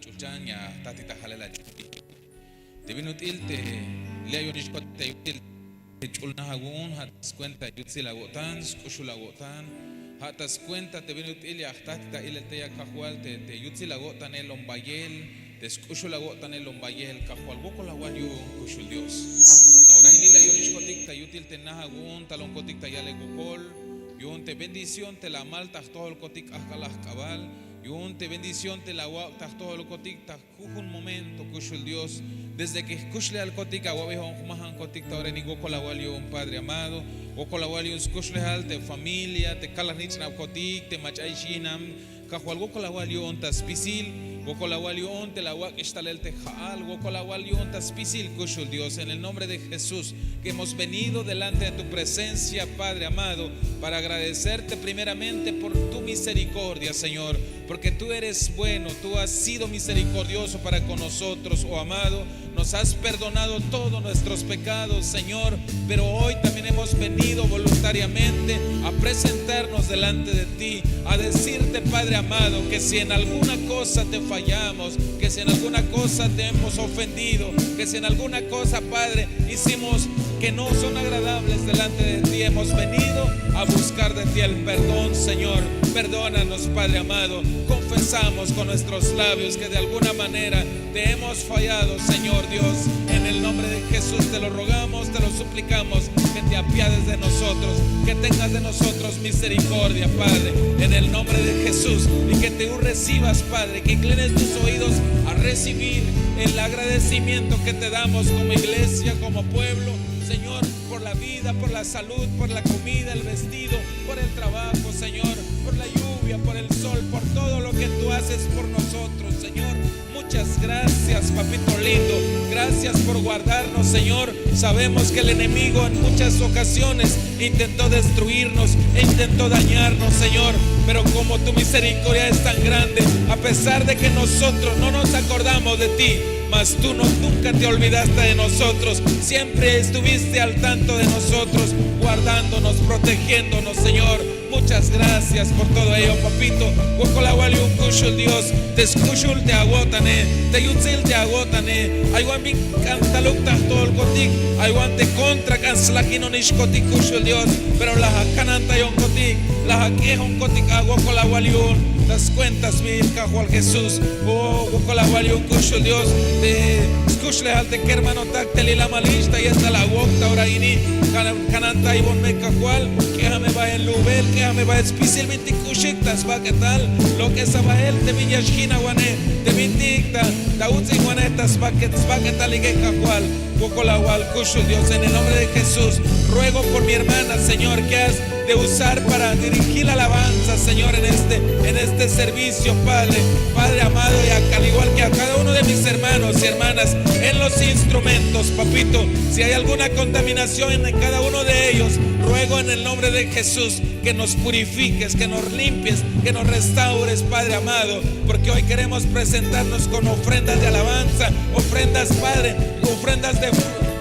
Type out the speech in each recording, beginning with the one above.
chuchan ya tatita jalela te vino tilte le ayonish kote te chulna hagun hatas cuenta yutsi la gotan skushu la gotan hatas cuenta te vino tilte tatita ile te ya kahual te yutsi la gotan el ombayel te skushu la gotan el ombayel kahual boko la walio kushul Dios ahora ni le ayonish kote te yutil te nahagun talon kote te ya le gokol yun te bendición te la mal todo el kotik akalah cabal yun te bendición te la wa todo el kotik ta un momento kushul Dios desde que escuchle al kotik awabe hon mahan kotik ta oreni goko la walio un padre amado goko la walio escuchle al te familia te kalanich na kotik te machay shinam kahual goko la walio on taspisil goko la walio on te la wa estalel te jaal goko la walio on taspisil kushul Dios en el nombre de Jesús que hemos venido delante de tu presencia Padre amado para agradecerte primeramente por tu misericordia Señor porque tú eres bueno, tú has sido misericordioso para con nosotros, oh amado, nos has perdonado todos nuestros pecados, Señor, pero hoy también hemos venido voluntariamente a presentarnos delante de ti, a decirte, Padre amado, que si en alguna cosa te fallamos, que si en alguna cosa te hemos ofendido, que si en alguna cosa, Padre, hicimos que no son agradables delante de ti, hemos venido a buscar de ti el perdón, Señor. Perdónanos, Padre amado. Confesamos con nuestros labios que de alguna manera te hemos fallado, Señor Dios. En el nombre de Jesús te lo rogamos, te lo suplicamos, que te apiades de nosotros, que tengas de nosotros misericordia, Padre, en el nombre de Jesús, y que tú recibas, Padre, que inclines tus oídos a recibir el agradecimiento que te damos como iglesia, como pueblo, Señor, por la vida, por la salud, por la comida, el vestido, por el trabajo, Señor, por la lluvia, por el sol, por todo lo que tú haces por nosotros, Señor. Muchas gracias, papito lindo. Gracias por guardarnos, Señor. Sabemos que el enemigo en muchas ocasiones intentó destruirnos e intentó dañarnos, Señor. Pero como tu misericordia es tan grande, a pesar de que nosotros no nos acordamos de ti, mas tú nunca te olvidaste de nosotros. Siempre estuviste al tanto de nosotros, guardándonos, protegiéndonos, Señor. Muchas gracias por todo ello, papito. Wokolawali un kushul Dios, te escuchul te agotane, te yutzil te agotane. Aywan bin cantaluk todo el kotik, aywan te contra canslakino nishkotik kushul Dios, pero la cananta yon kotik, la quejon kotik agokolawali un. Das cuentas mi cajual Jesús, oh wokolawali un kushul Dios, te escuchle al te hermano tactel la malista y hasta la wokta ahora ini cananta y bon me cajual, que me va en lubel, que me va especialmente kushiktas va que tal, lo que saba él te villashina guane, te vinticta, da utzi guanetas va que tal y que cajual, wokolawal kushul Dios en el nombre de Jesús, ruego por mi hermana, Señor, que has de usar para dirigir la alabanza, Señor, en este servicio, Padre amado, y al igual que a cada uno de mis hermanos y hermanas en los instrumentos, papito, si hay alguna contaminación en cada uno de ellos, ruego en el nombre de Jesús que nos purifiques, que nos limpies, que nos restaures, Padre amado, porque hoy queremos presentarnos con ofrendas de alabanza, ofrendas, Padre, ofrendas de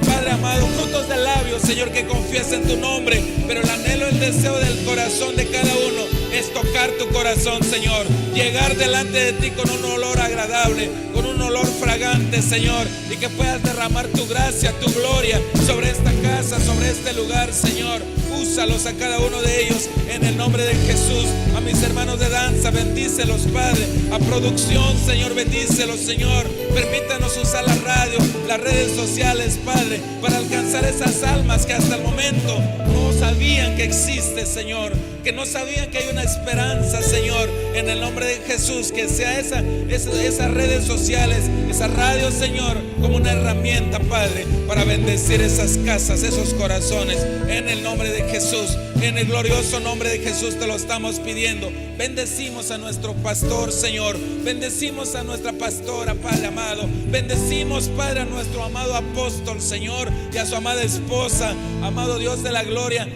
Padre amado, frutos de labios, Señor, que confiesen tu nombre, pero el anhelo, el deseo del corazón de cada uno es tocar tu corazón, Señor, llegar delante de ti con un olor agradable, con un olor fragante, Señor, y que puedas derramar tu gracia, tu gloria sobre esta casa, sobre este lugar, Señor. Úsalos a cada uno de ellos en el nombre de Jesús. A mis hermanos de danza, bendícelos, Padre. A producción, Señor, bendícelos, Señor. Permítanos usar la radio, las redes sociales, Padre, para alcanzar esas almas que hasta el momento no sabían que existe, Señor, que no sabían que hay una esperanza, Señor, en el nombre de Jesús, que sea esas redes sociales, esa radio, Señor, como una herramienta, Padre, para bendecir esas casas, esos corazones, en el nombre de Jesús. En el glorioso nombre de Jesús te lo estamos pidiendo. Bendecimos a nuestro pastor, Señor. Bendecimos a nuestra pastora, Padre amado. Bendecimos, Padre, a nuestro amado apóstol, Señor, y a su amada esposa. Amado Dios de la gloria,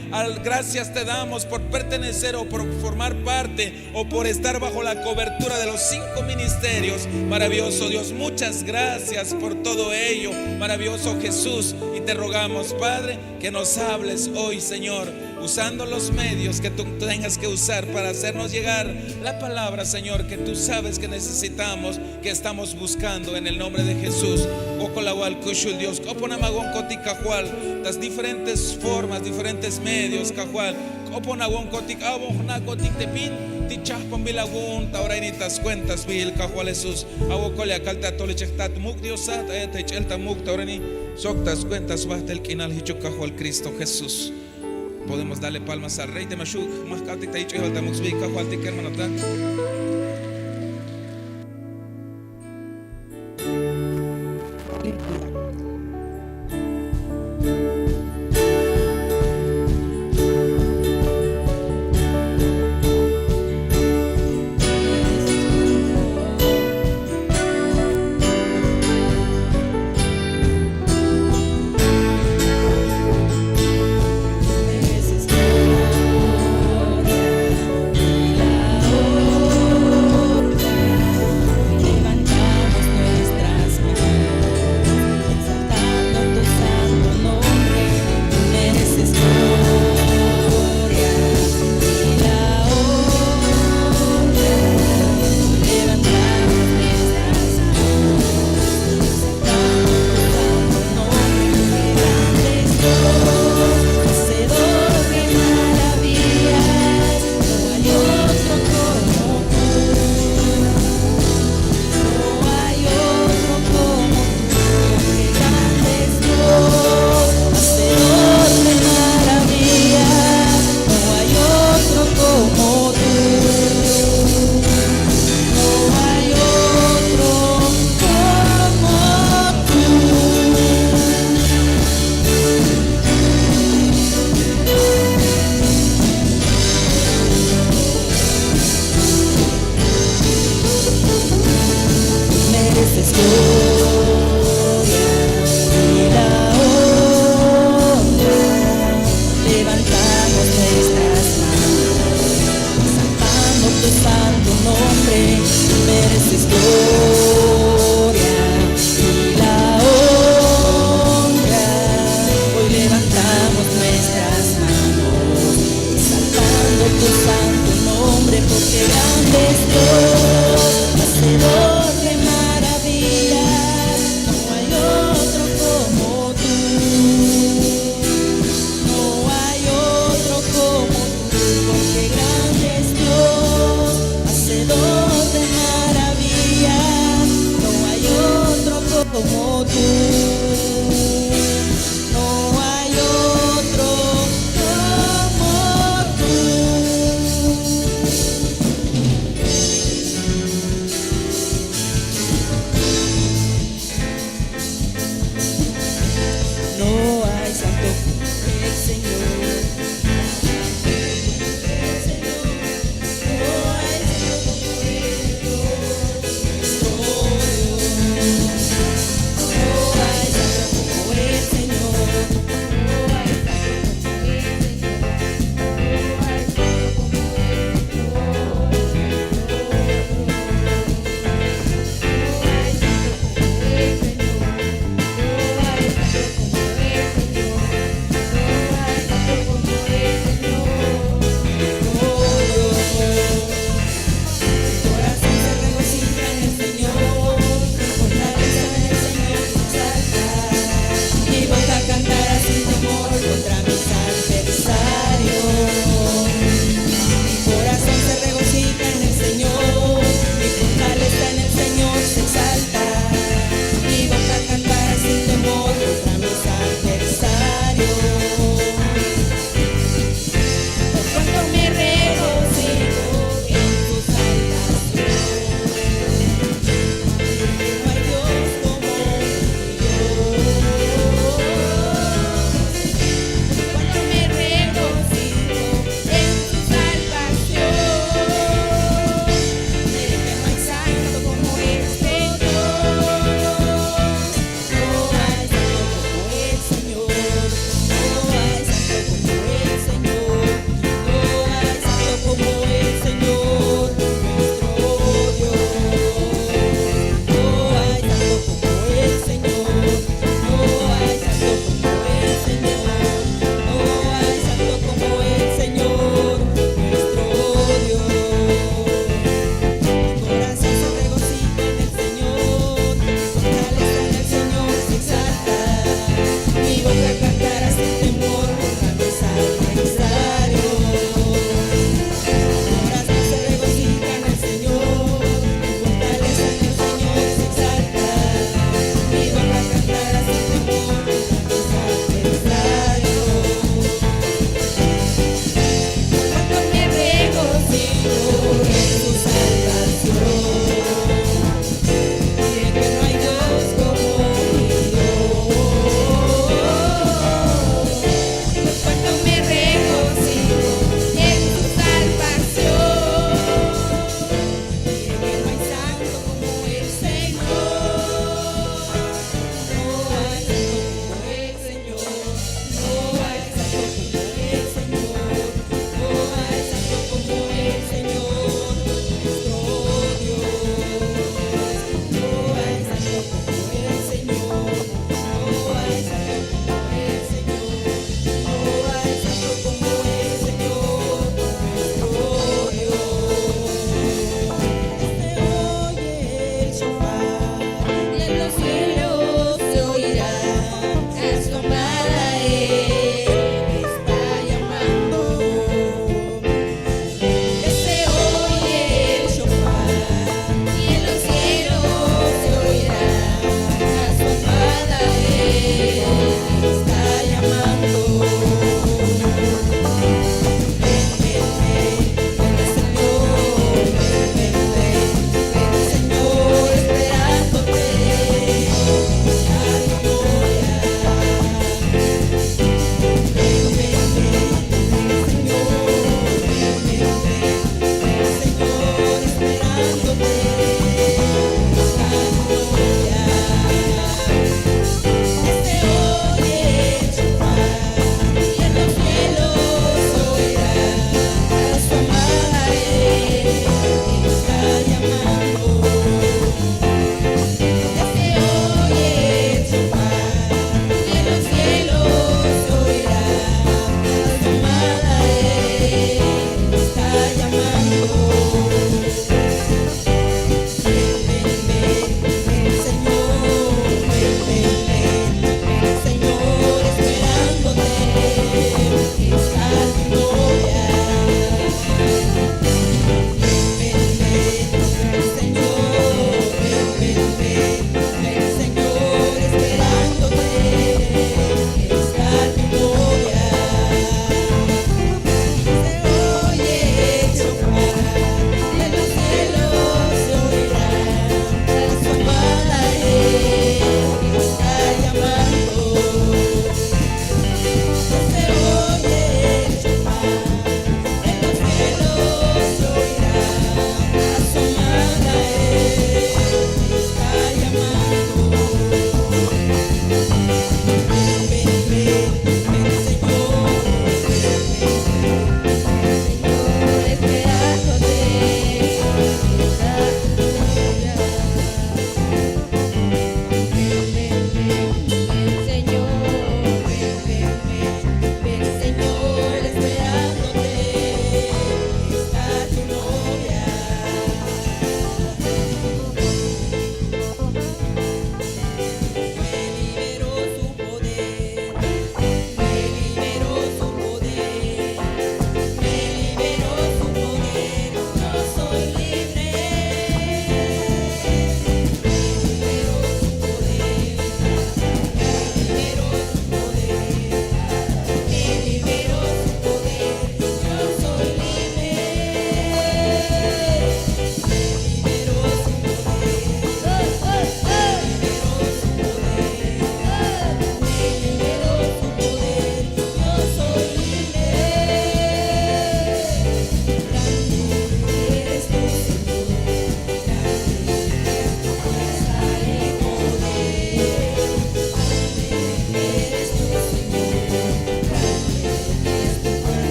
gracias te damos por pertenecer o por formar parte o por estar bajo la cobertura de los 5 ministerios. Maravilloso Dios, muchas gracias por todo ello. Maravilloso Jesús, y te rogamos, Padre, que nos hables hoy, Señor. usando los medios que tú tengas que usar para hacernos llegar la palabra, Señor, que tú sabes que necesitamos, que estamos buscando en el nombre de Jesús. Dios, las diferentes formas, diferentes medios, Cajual, Tichahpan bilagun, taurainitas cuentas bil, Cajual Jesús, Abocolia calta tolichectat muk diosat, techelta muk taurani, soctas cuentas basta el quinal hicho Cajual Cristo Jesús. Podemos darle palmas al Rey de Mashuk, más cati te dicho alta muxbi, Cajual Tiker Manatán.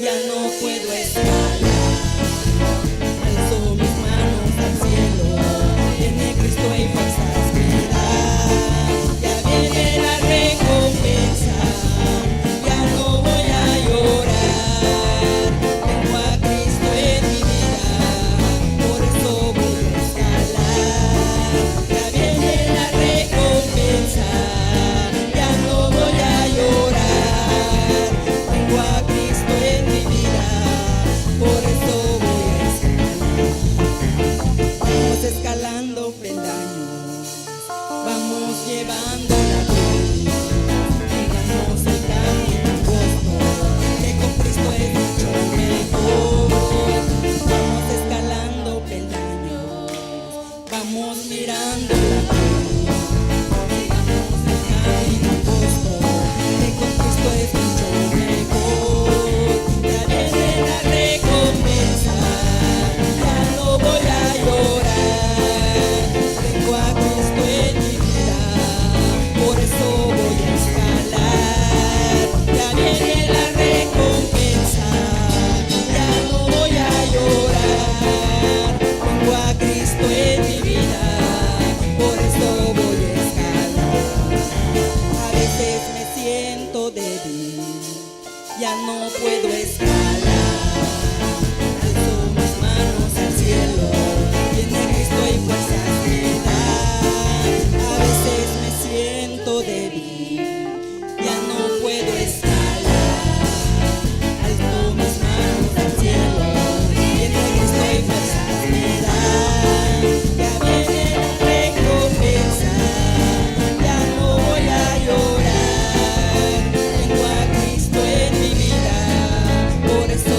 ya no puedo escalar. Alzo mis manos al cielo, tiene Cristo y fuerzas me da. Ya viene la recompensa, ya no voy a llorar. Tengo a Cristo en mi vida, por eso voy a escalar. Ya viene la recompensa, ya no voy a llorar. Tengo a Cristo en mi vida, por eso voy a escalar. Vamos escalando peldaños, vamos llevando la cruz, sigamos el camino angosto, que con Cristo es mucho mejor. Vamos escalando peldaños, vamos mirando la cruz, sigamos el camino angosto, que con Cristo es mucho mejor. Ya viene la recompensa, ya no voy a llorar. Tengo a Cristo en mi vida, por eso voy a escalar. Ya viene la recompensa, ya no voy a llorar. Tengo a Cristo en mi vida, por eso voy a escalar. A veces me siento débil, ya no puedo escalar. Alzo mis manos al cielo, viene Cristo y fuerzas me da. A veces me siento débil, ya no puedo escalar. Alzo mis manos al cielo, viene Cristo y fuerzas me da. Ya viene la recompensa, ya no voy a llorar. Tengo a Cristo en mi vida, por eso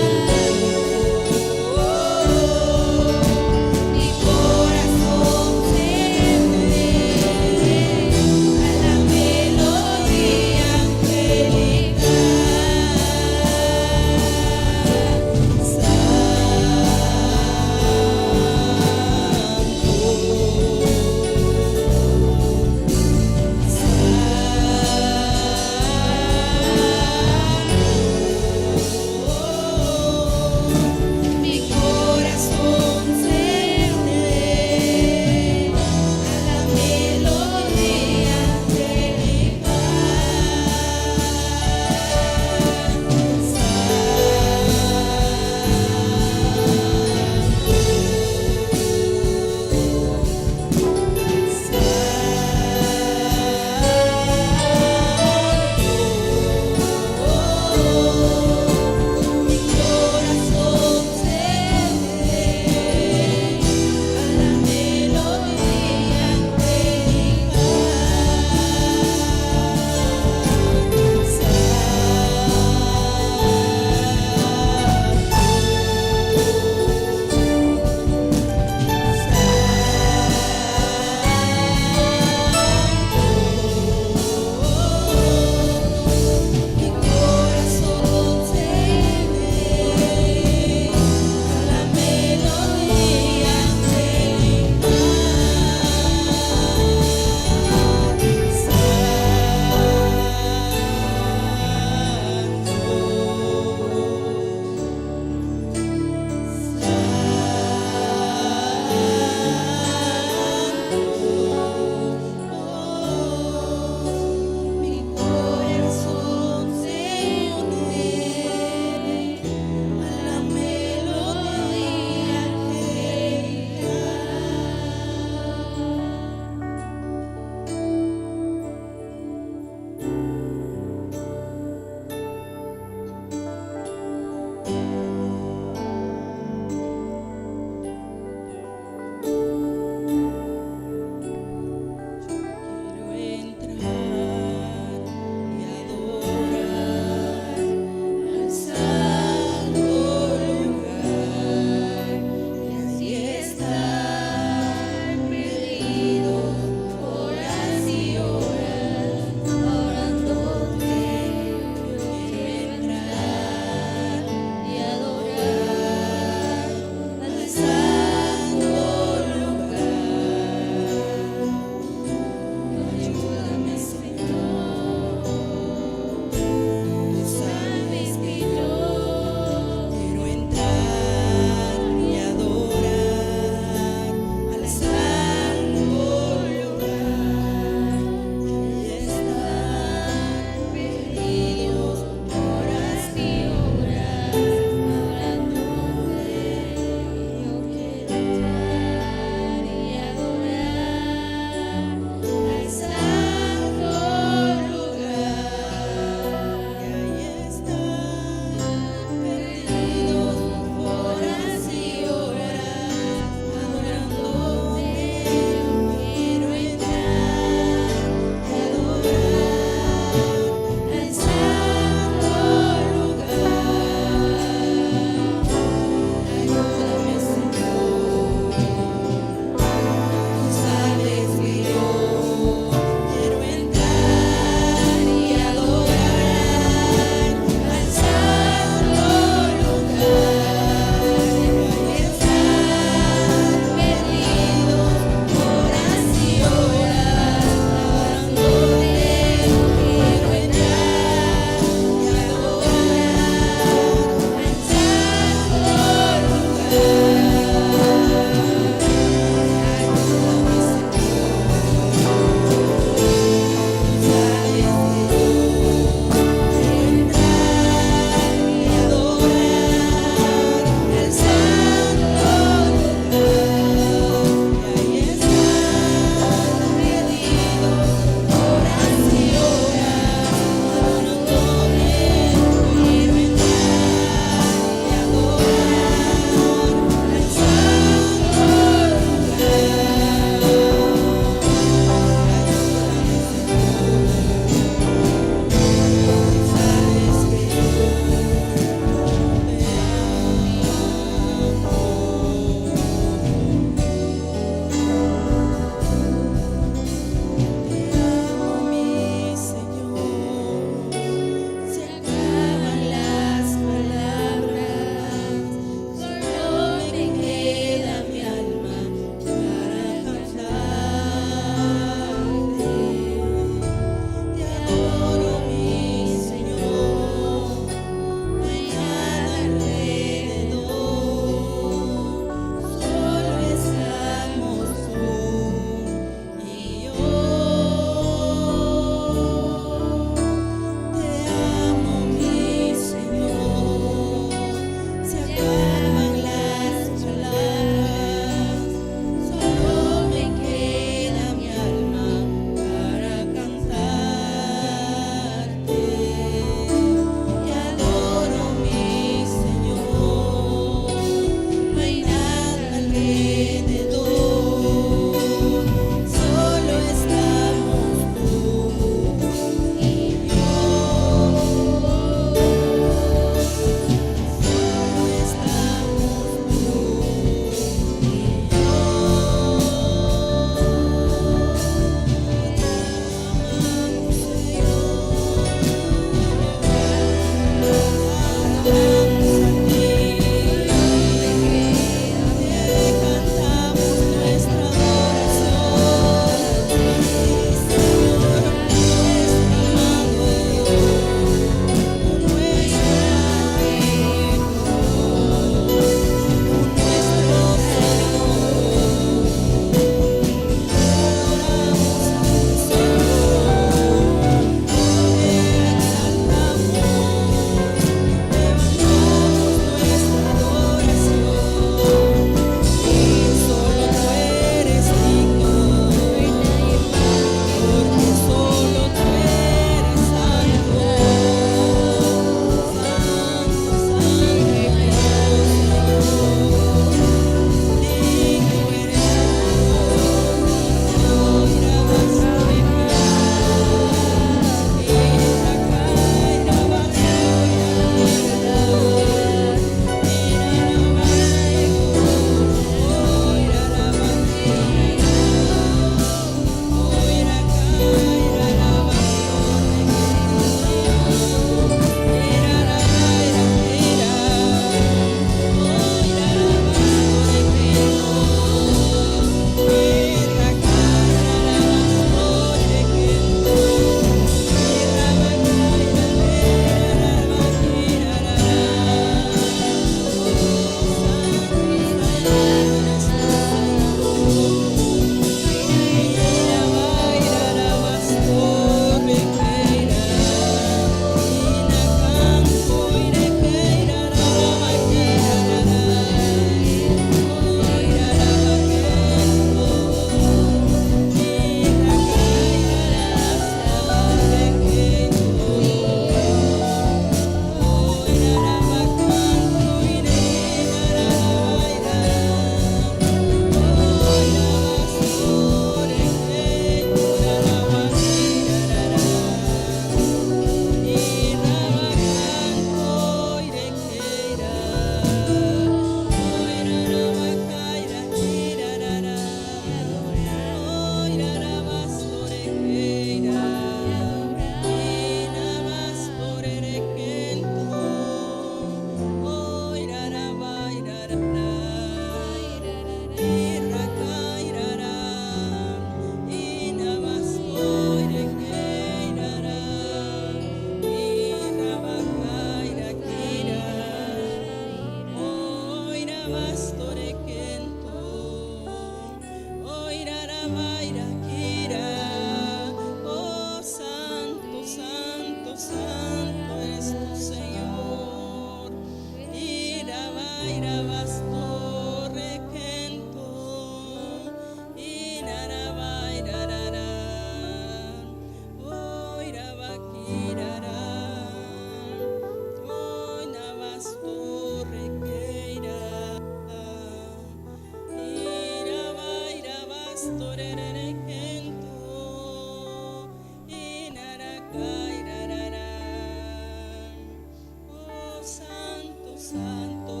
Santo.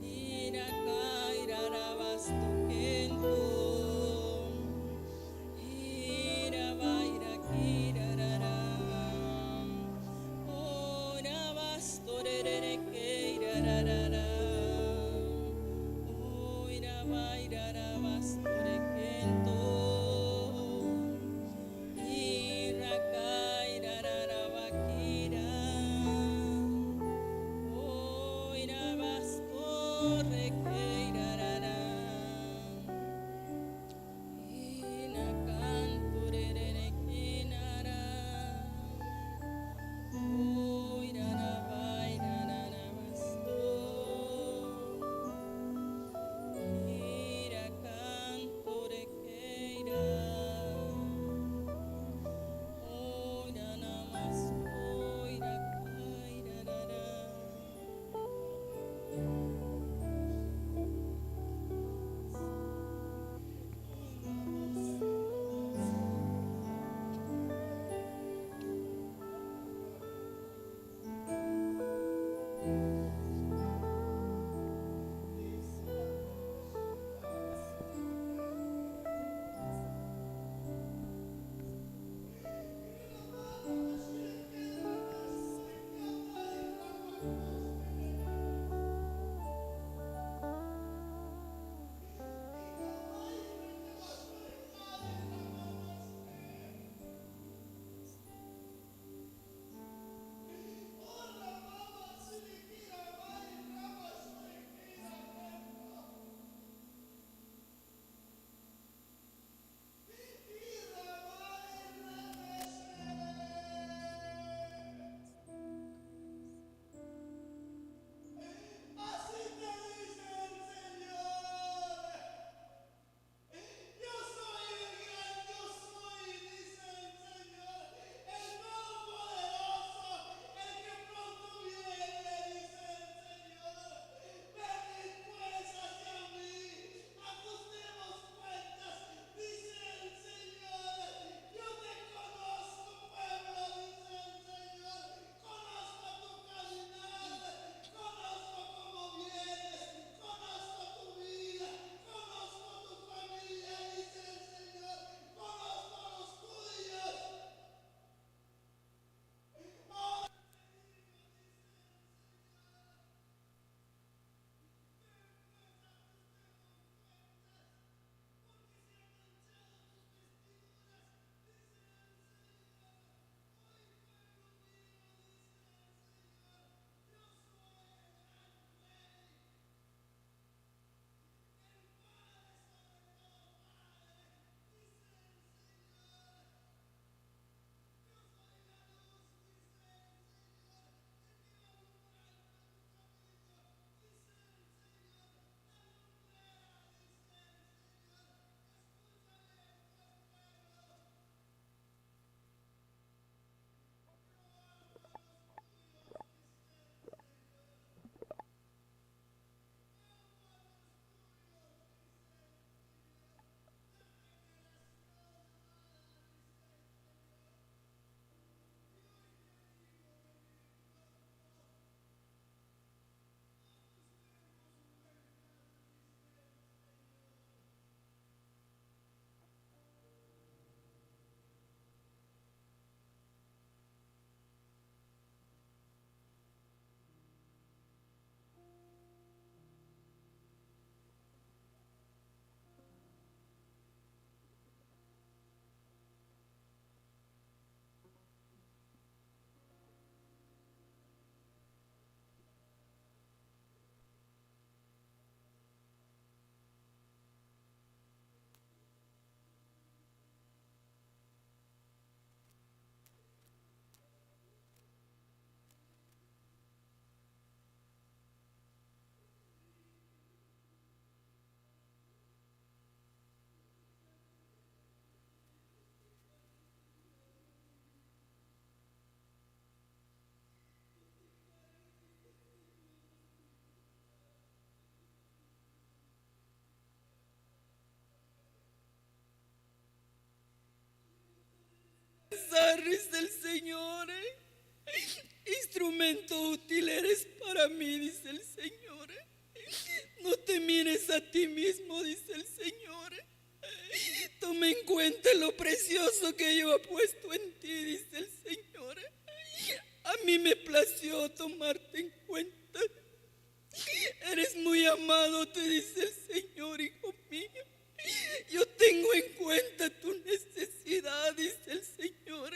Iraka irarabasto kento. Iraba irakirarara. Orabasto rereke irararara. Iraba irarabasto rekento. Iraka irararabakira. Irabasto reke irarara. Inakanto rereke nara. Iraraba irararabasto. Irakanto reke ira. Namasto iraka irarara. Así te dice el Señor. Yo soy el gran yo soy, dice el Señor. El Todopoderoso, el que pronto viene, dice el Señor. Venid pues hacia mí, ajustemos cuentas, dice el Señor. Yo te conozco, pueblo, dice el Señor. Conozco tu calidad, conozco cómo vienes, conozco tu vida, conozco tu familia, dice el Señor. Conozco los tuyos. Ahora Dice el Señor, instrumento instrumento útil eres para mí, dice el Señor. No te mires a ti mismo, dice el Señor. Toma en cuenta lo precioso que yo he puesto en ti, dice el Señor. A mí me plació tomarte en cuenta. Eres muy amado, te dice el Señor, hijo mío. Yo tengo en cuenta tu necesidad, dice el Señor.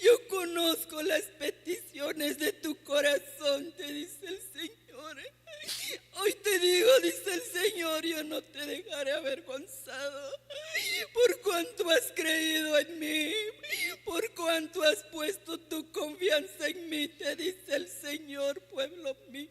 Yo conozco las peticiones de tu corazón, te dice el Señor. Hoy te digo, dice el Señor, yo no te dejaré avergonzado. Por cuanto has creído en mí, por cuanto has puesto tu confianza en mí, te dice el Señor, pueblo mío.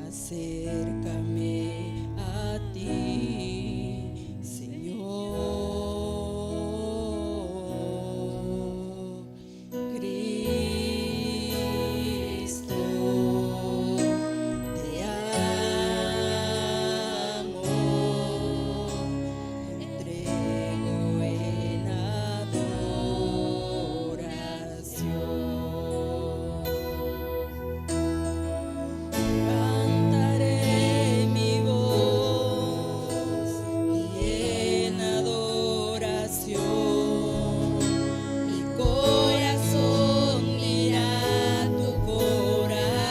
Acércame a ti, Señor. Cristo, te amo. Entrego en adoración. Cantaré mi voz y en adoración. Mi corazón mira tu corazón.